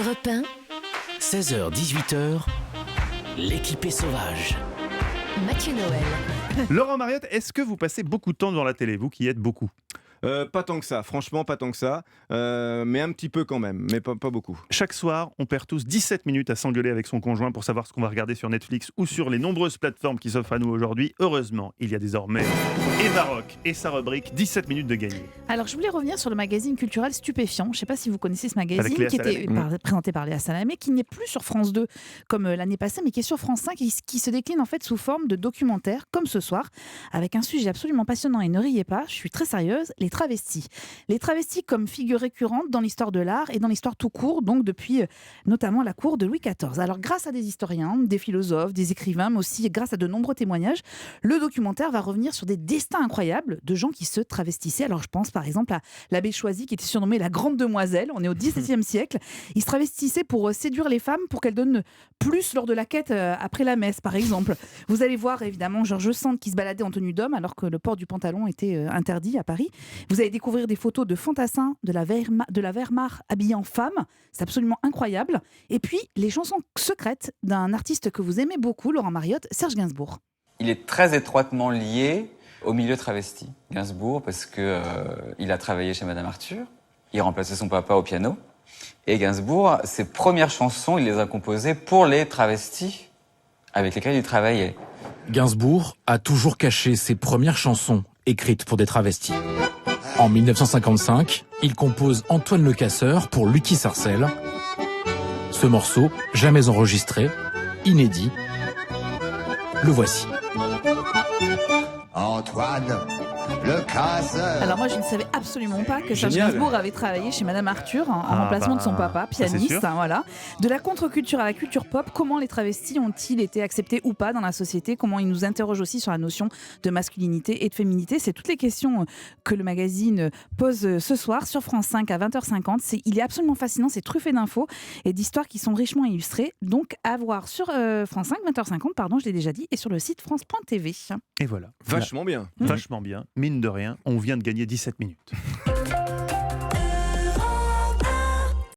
Europe 1, 16h-18h, l'équipée sauvage. Mathieu Noël. Laurent Mariotte, est-ce que vous passez beaucoup de temps devant la télé, vous qui y êtes beaucoup? Pas tant que ça, franchement pas tant que ça, mais un petit peu quand même, mais pas beaucoup. Chaque soir, on perd tous 17 minutes à s'engueuler avec son conjoint pour savoir ce qu'on va regarder sur Netflix ou sur les nombreuses plateformes qui s'offrent à nous aujourd'hui. Heureusement, il y a désormais Eva Rock et sa rubrique 17 minutes de gagné. Alors, je voulais revenir sur le magazine culturel Stupéfiant. Je ne sais pas si vous connaissez ce magazine Avec Léa qui était Salamé. présenté par Léa Salamé, qui n'est plus sur France 2 comme l'année passée, mais qui est sur France 5 et qui se décline en fait sous forme de documentaire, comme ce soir, avec un sujet absolument passionnant. Et ne riez pas, je suis très sérieuse, les travestis. Les travestis comme figure récurrente dans l'histoire de l'art et dans l'histoire tout court, donc depuis notamment la cour de Louis XIV. Alors, grâce à des historiens, des philosophes, des écrivains, mais aussi grâce à de nombreux témoignages, le documentaire va revenir sur des destins incroyables de gens qui se travestissaient. Alors, je pense par exemple à l'abbé Choisy, qui était surnommée la Grande Demoiselle. On est au XVIIe siècle. Il se travestissait pour séduire les femmes, pour qu'elles donnent plus lors de la quête après la messe, par exemple. Vous allez voir évidemment Georges Sand qui se baladait en tenue d'homme, alors que le port du pantalon était interdit à Paris. Vous allez découvrir des photos de fantassins de la Wehrmacht habillés en femme. C'est absolument incroyable. Et puis, les chansons secrètes d'un artiste que vous aimez beaucoup, Laurent Mariotte, Serge Gainsbourg. Il est très étroitement lié au milieu travesti, Gainsbourg, parce que il a travaillé chez Madame Arthur, il remplaçait son papa au piano, et Gainsbourg, ses premières chansons, il les a composées pour les travestis avec lesquels il travaillait. Gainsbourg a toujours caché ses premières chansons écrites pour des travestis. En 1955, il compose Antoine le Casseur pour Lucky Sarcelles. Ce morceau, jamais enregistré, inédit, le voici. Antoine, le casseur. Alors moi, je ne savais absolument pas que Serge Génial. Gainsbourg avait travaillé chez Madame Arthur en remplacement de son papa, ça, c'est pianiste. sûr. Voilà. De la contre-culture à la culture pop, comment les travestis ont-ils été acceptés ou pas dans la société? Comment ils nous interrogent aussi sur la notion de masculinité et de féminité? C'est toutes les questions que le magazine pose ce soir sur France 5 à 20h50. Il est absolument fascinant, c'est truffé d'infos et d'histoires qui sont richement illustrées. Donc à voir sur France 5, 20h50, pardon, je l'ai déjà dit, et sur le site france.tv. Et voilà. Vachement bien. Vachement bien. Mine de rien, on vient de gagner 17 minutes.